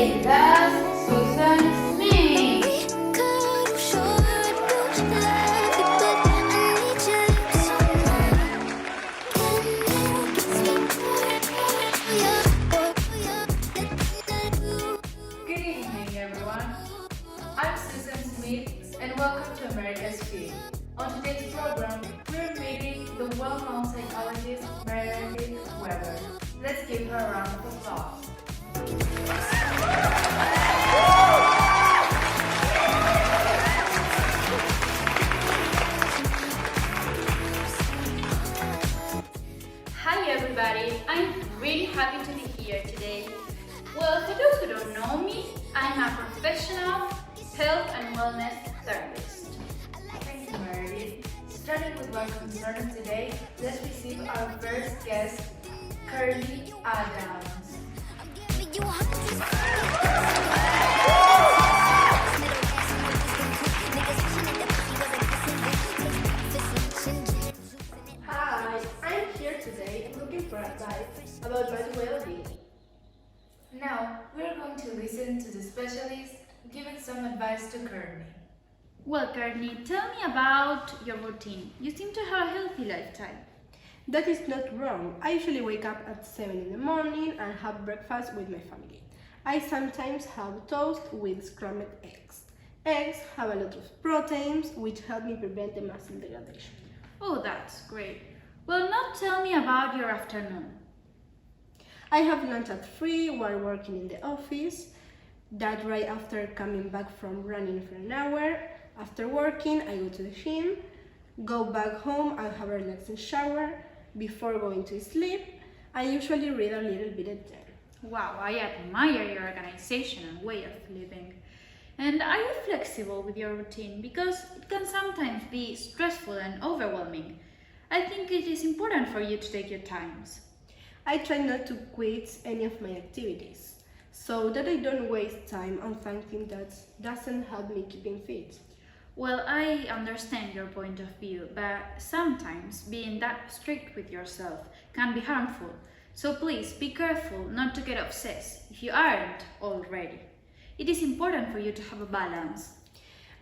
That's Susan's me. Good evening, everyone. I'm Susan Smith, and welcome to America's Feed. On today's program, we're meeting the well-known psychologist Meredith Weber. Let's give her a round of applause. Hi everybody, I'm really happy to be here today. Well, for those who don't know me, I'm a professional health and wellness therapist. Thank you, Meredith. Starting with our concern today, let's receive our first guest, Curly Adams. Hi, I'm here today looking for advice about my well-being. Now, we're going to listen to the specialist giving some advice to Courtney. Well, Courtney, tell me about your routine. You seem to have a healthy lifestyle. That is not wrong. I usually wake up at 7 in the morning and have breakfast with my family. I sometimes have toast with scrambled eggs. Eggs have a lot of proteins which help me prevent the muscle degradation. Oh, that's great. Well, now tell me about your afternoon. I have lunch at 3 while working in the office. That right after coming back from running for an hour. After working, I go to the gym, go back home and have a relaxing shower. Before going to sleep, I usually read a little bit at 10. Wow, I admire your organization and way of living. And are you flexible with your routine? Because it can sometimes be stressful and overwhelming. I think it is important for you to take your times. I try not to quit any of my activities, so that I don't waste time on something that doesn't help me keeping fit. Well, I understand your point of view, but sometimes being that strict with yourself can be harmful. So please be careful not to get obsessed if you aren't already. It is important for you to have a balance.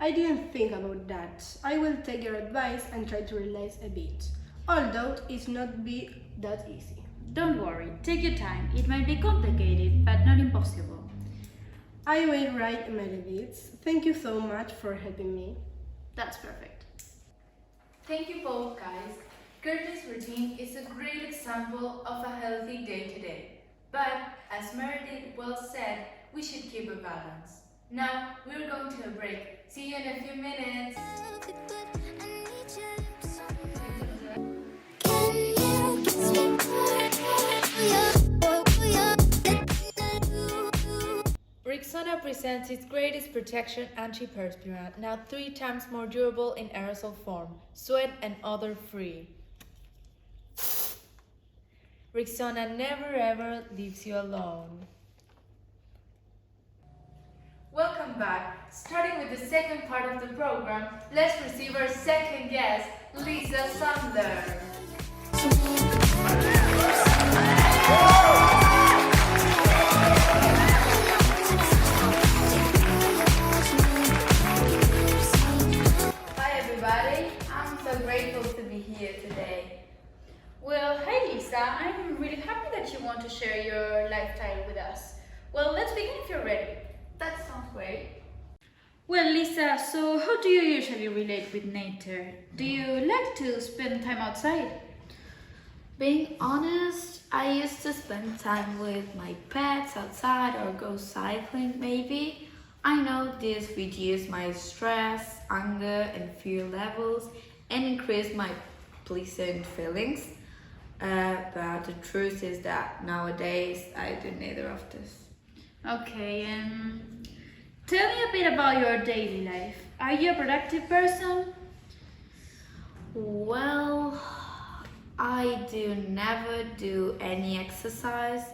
I didn't think about that. I will take your advice and try to relax a bit, although it's not be that easy. Don't worry, take your time. It might be complicated, but not impossible. I will write Meredith. Thank you so much for helping me. That's perfect. Thank you both, guys. Curtis' routine is a great example of a healthy day-to-day. But, as Meredith well said, we should keep a balance. Now, we're going to a break. See you in a few minutes. Rexona presents its greatest protection antiperspirant, now 3 times more durable in aerosol form, sweat and odor free. Rexona never ever leaves you alone. Welcome back. Starting with the second part of the program, let's receive our second guest, Lisa Sander. Hi everybody, I'm so grateful to be here today. Well, hi Lisa, I'm really happy that you want to share your lifestyle with us. Well, let's begin if you're ready. That sounds great. Well, Lisa, so how do you usually relate with nature? Do you like to spend time outside? Being honest, I used to spend time with my pets outside or go cycling maybe. I know this reduces my stress, anger and fear levels and increase my pleasant feelings. But the truth is that nowadays I do neither of this. Okay, tell me a bit about your daily life. Are you a productive person? Well, I do never do any exercise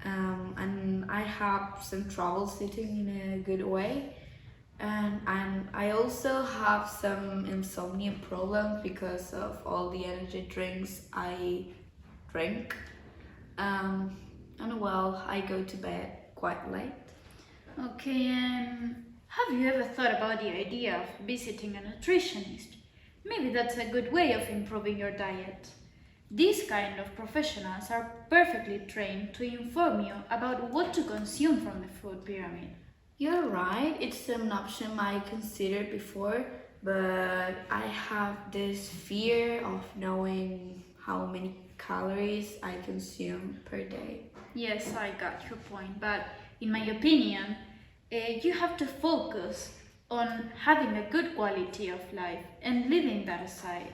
and I have some trouble sitting in a good way. And I also have some insomnia problems because of all the energy drinks I drink. And well, I go to bed quite late. Okay, have you ever thought about the idea of visiting a nutritionist? Maybe that's a good way of improving your diet. These kind of professionals are perfectly trained to inform you about what to consume from the food pyramid. You're right, it's an option I considered before, but I have this fear of knowing how many calories I consume per day. Yes, I got your point, but in my opinion, you have to focus on having a good quality of life and leaving that aside.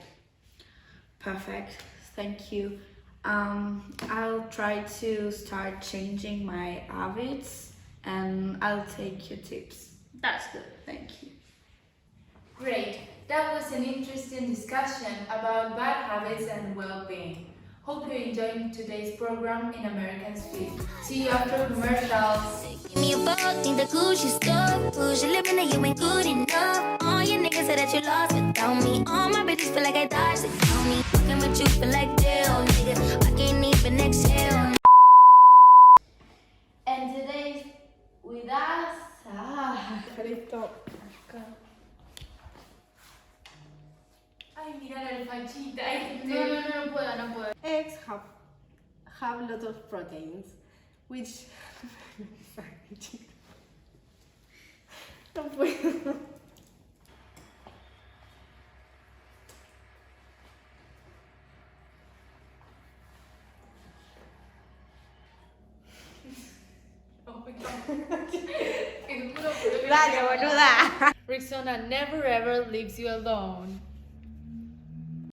Perfect, thank you. I'll try to start changing my habits and I'll take your tips. That's good. Thank you. Great, that was an interesting discussion about bad habits and well-being. Hope you're enjoying today's program in American Speed. See you after commercials. Give me a fuck, need the Gucci stuff. Push your limit, and you ain't good enough. All your niggas say that you lost without me. All my bitches feel like I died without me. Fucking with you feel like jail, nigga. I can't even exhale. And today with us, Listo. Ay, mira la alfachita. Ay, No puedo, no puedo. Eggs have a lot of proteins, which no puedo. Dale, boluda. Rexona never ever leaves you alone.